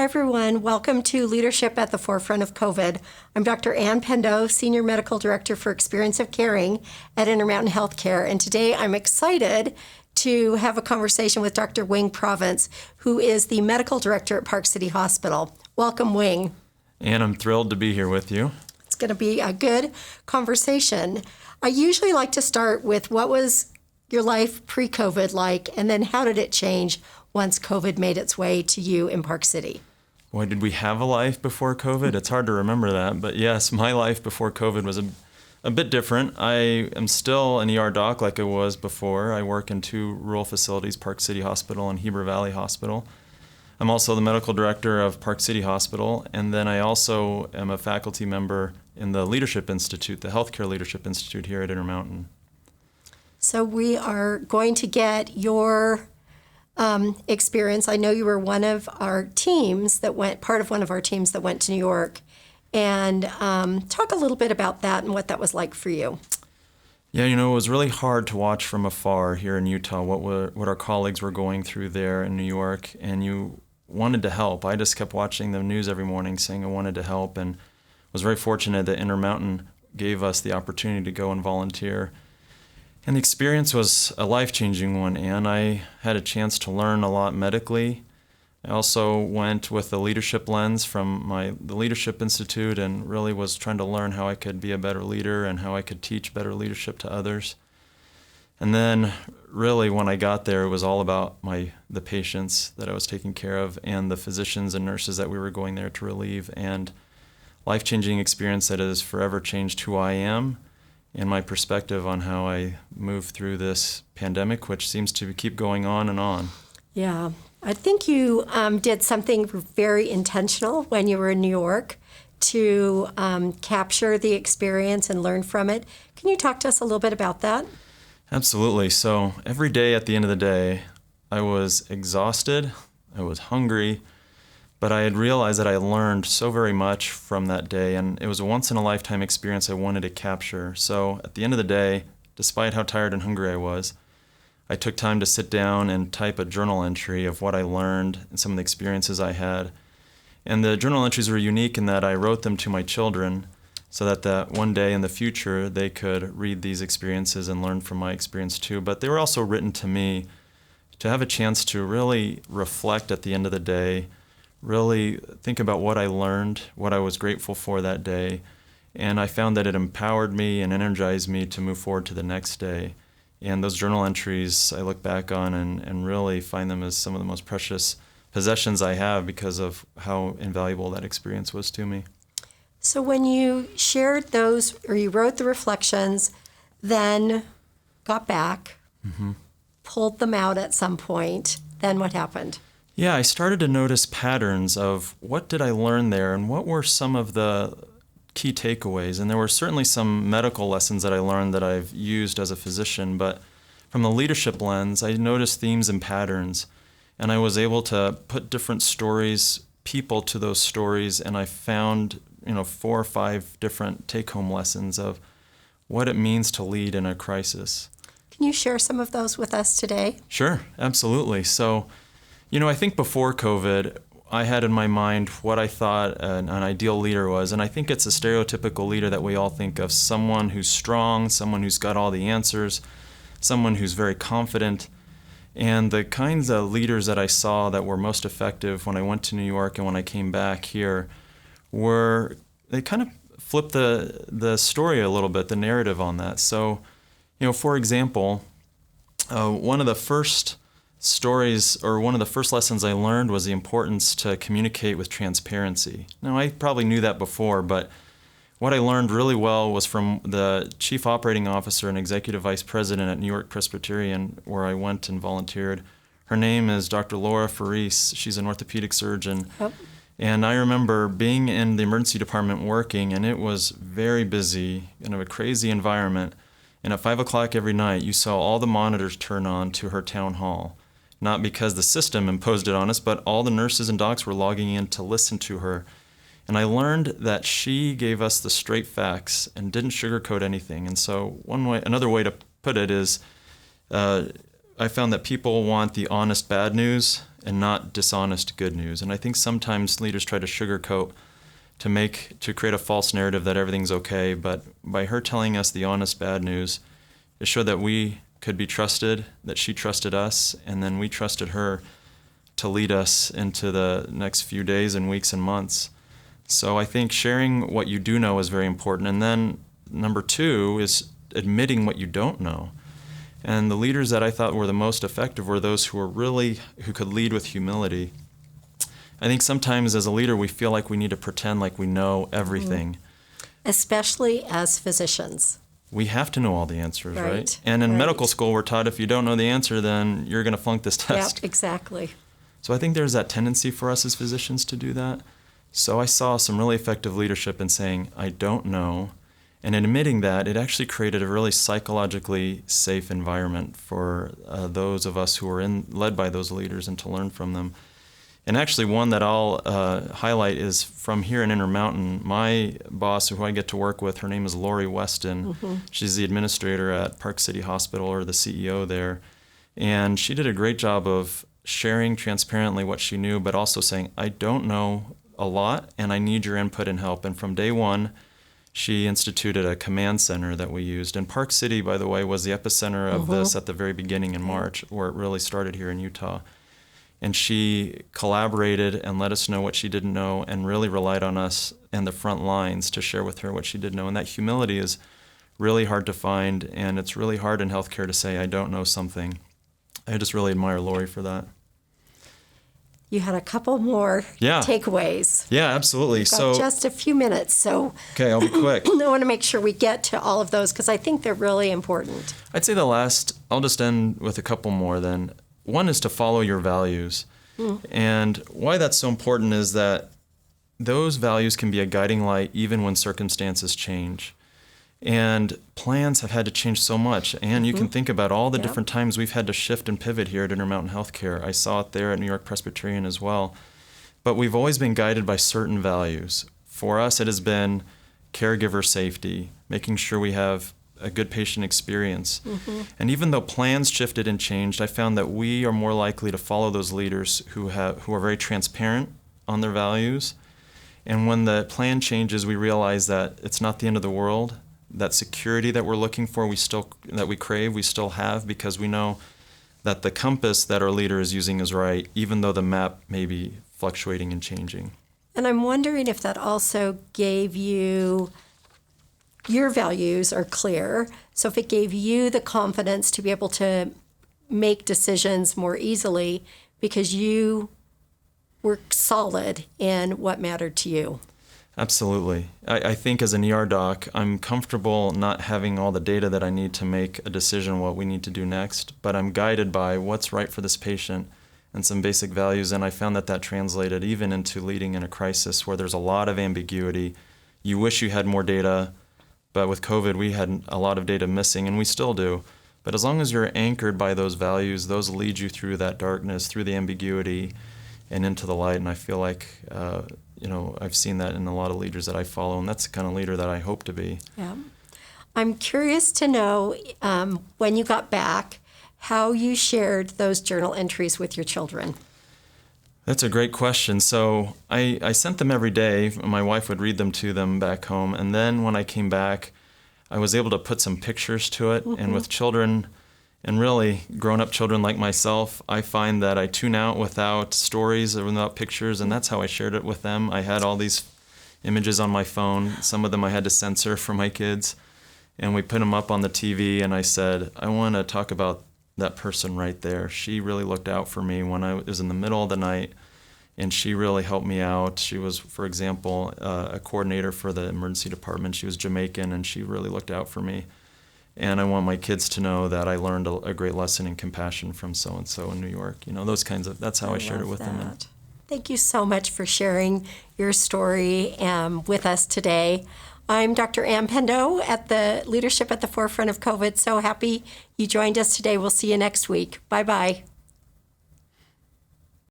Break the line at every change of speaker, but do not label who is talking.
Hi, everyone. Welcome to Leadership at the Forefront of COVID. I'm Dr. Pendo, Senior Medical Director for Experience of Caring at Intermountain Healthcare. And today I'm excited to have a conversation with Dr. Wing Province, who is the Medical Director at Park City Hospital. Welcome, Wing.
And I'm thrilled to be here with you.
It's going to be a good conversation. I usually like to start with what was your life pre-COVID like, and then how did it change once COVID made its way to you in Park City?
Boy, did we have a life before COVID? It's hard to remember that. But yes, my life before COVID was a bit different. I am still an ER doc like I was before. I work in two rural facilities, Park City Hospital and Heber Valley Hospital. I'm also the medical director of Park City Hospital, and then I also am a faculty member in the Leadership Institute, the Healthcare Leadership Institute here at Intermountain.
So we are going to get your experience. I know you were part of one of our teams that went to New York, and talk a little bit about that and what that was like for you.
Yeah, it was really hard to watch from afar here in Utah what our colleagues were going through there in New York, and you wanted to help. I just kept watching the news every morning saying I wanted to help, and was very fortunate that Intermountain gave us the opportunity to go and volunteer. And the experience was a life-changing one, and I had a chance to learn a lot medically. I also went with the leadership lens from the Leadership Institute and really was trying to learn how I could be a better leader and how I could teach better leadership to others. And then really when I got there, it was all about the patients that I was taking care of and the physicians and nurses that we were going there to relieve, and life-changing experience that has forever changed who I am and my perspective on how I move through this pandemic, which seems to keep going on and on.
Yeah, I think you did something very intentional when you were in New York to capture the experience and learn from it. Can you talk to us a little bit about that?
Absolutely. So every day at the end of the day, I was exhausted, I was hungry, but I had realized that I learned so very much from that day, and it was a once-in-a-lifetime experience I wanted to capture. So at the end of the day, despite how tired and hungry I was, I took time to sit down and type a journal entry of what I learned and some of the experiences I had. And the journal entries were unique in that I wrote them to my children so that one day in the future they could read these experiences and learn from my experience too. But they were also written to me to have a chance to really reflect at the end of the day, really think about what I learned, what I was grateful for that day, and I found that it empowered me and energized me to move forward to the next day. And those journal entries I look back on and really find them as some of the most precious possessions I have because of how invaluable that experience was to me.
So when you shared those, or you wrote the reflections, then got back, pulled them out at some point, then what happened?
Yeah, I started to notice patterns of what did I learn there and what were some of the key takeaways. And there were certainly some medical lessons that I learned that I've used as a physician, but from the leadership lens, I noticed themes and patterns. And I was able to put different stories, people to those stories, and I found 4 or 5 different take-home lessons of what it means to lead in a crisis.
Can you share some of those with us today?
Sure, absolutely. So, I think before COVID, I had in my mind what I thought an ideal leader was, and I think it's a stereotypical leader that we all think of, someone who's strong, someone who's got all the answers, someone who's very confident. And the kinds of leaders that I saw that were most effective when I went to New York and when I came back here they kind of flipped the story a little bit, the narrative on that. So, for example, one of the first stories, or one of the first lessons I learned, was the importance to communicate with transparency. Now, I probably knew that before, but what I learned really well was from the chief operating officer and executive vice president at New York Presbyterian, where I went and volunteered. Her name is Dr. Laura Faris. She's an orthopedic surgeon. Oh. And I remember being in the emergency department working, and it was very busy, a crazy environment. And at 5 o'clock every night, you saw all the monitors turn on to her town hall. Not because the system imposed it on us, but all the nurses and docs were logging in to listen to her. And I learned that she gave us the straight facts and didn't sugarcoat anything. And so another way to put it is, I found that people want the honest bad news, and not dishonest good news. And I think sometimes leaders try to sugarcoat to create a false narrative that everything's okay, but by her telling us the honest bad news, it showed that we could be trusted, that she trusted us, and then we trusted her to lead us into the next few days and weeks and months. So I think sharing what you do know is very important. And then number 2 is admitting what you don't know. And the leaders that I thought were the most effective were those who could lead with humility. I think sometimes as a leader, we feel like we need to pretend like we know everything.
Especially as physicians.
We have to know all the answers, right? And in
right.
medical school, we're taught if you don't know the answer, then you're going to flunk this test.
Yep, exactly.
So I think there's that tendency for us as physicians to do that. So I saw some really effective leadership in saying, I don't know. And in admitting that, it actually created a really psychologically safe environment for those of us who are led by those leaders and to learn from them. And actually one that I'll highlight is from here in Intermountain. My boss, who I get to work with, her name is Lori Weston. Mm-hmm. She's the administrator at Park City Hospital, or the CEO there. And she did a great job of sharing transparently what she knew, but also saying, I don't know a lot and I need your input and help. And from day one, she instituted a command center that we used. And Park City, by the way, was the epicenter of this at the very beginning in March, where it really started here in Utah. And she collaborated and let us know what she didn't know and really relied on us and the front lines to share with her what she did know. And that humility is really hard to find, and it's really hard in healthcare to say, I don't know something. I just really admire Lori for that.
You had a couple more takeaways.
Yeah, absolutely.
We've got just a few minutes, so
okay, I'll be quick.
I want to make sure we get to all of those because I think they're really important.
I'd say I'll just end with a couple more then. One is to follow your values. And why that's so important is that those values can be a guiding light even when circumstances change. And plans have had to change so much. And you can think about all the different times we've had to shift and pivot here at Intermountain Healthcare. I saw it there at New York Presbyterian as well. But we've always been guided by certain values. For us, it has been caregiver safety, making sure we have a good patient experience. And even though plans shifted and changed, I found that we are more likely to follow those leaders who are very transparent on their values. And when the plan changes, we realize that it's not the end of the world. That security that we're looking for, that we crave, we still have, because we know that the compass that our leader is using is right, even though the map may be fluctuating and changing.
And I'm wondering if that also gave you, your values are clear, so if it gave you the confidence to be able to make decisions more easily because you were solid in what mattered to you.
Absolutely. I think as an ER doc, I'm comfortable not having all the data that I need to make a decision what we need to do next, but I'm guided by what's right for this patient and some basic values, and I found that translated even into leading in a crisis where there's a lot of ambiguity. You wish you had more data, but with COVID, we had a lot of data missing, and we still do. But as long as you're anchored by those values, those lead you through that darkness, through the ambiguity, and into the light, and I feel like I've seen that in a lot of leaders that I follow, and that's the kind of leader that I hope to be.
Yeah. I'm curious to know, when you got back, how you shared those journal entries with your children.
That's a great question. So I sent them every day. My wife would read them to them back home, and then when I came back, I was able to put some pictures to it, and with children, and really grown-up children like myself, I find that I tune out without stories or without pictures, and that's how I shared it with them. I had all these images on my phone. Some of them I had to censor for my kids, and we put them up on the TV, and I said, I want to talk about that person right there. She really looked out for me when I was in the middle of the night, and she really helped me out. She was, for example, a coordinator for the emergency department. She was Jamaican, and she really looked out for me. And I want my kids to know that I learned a great lesson in compassion from so-and-so in New York. Those kinds of, that's how I shared it with them.
Thank you so much for sharing your story with us today. I'm Dr. Ann Pendo at the Leadership at the Forefront of COVID. So happy you joined us today. We'll see you next week. Bye-bye.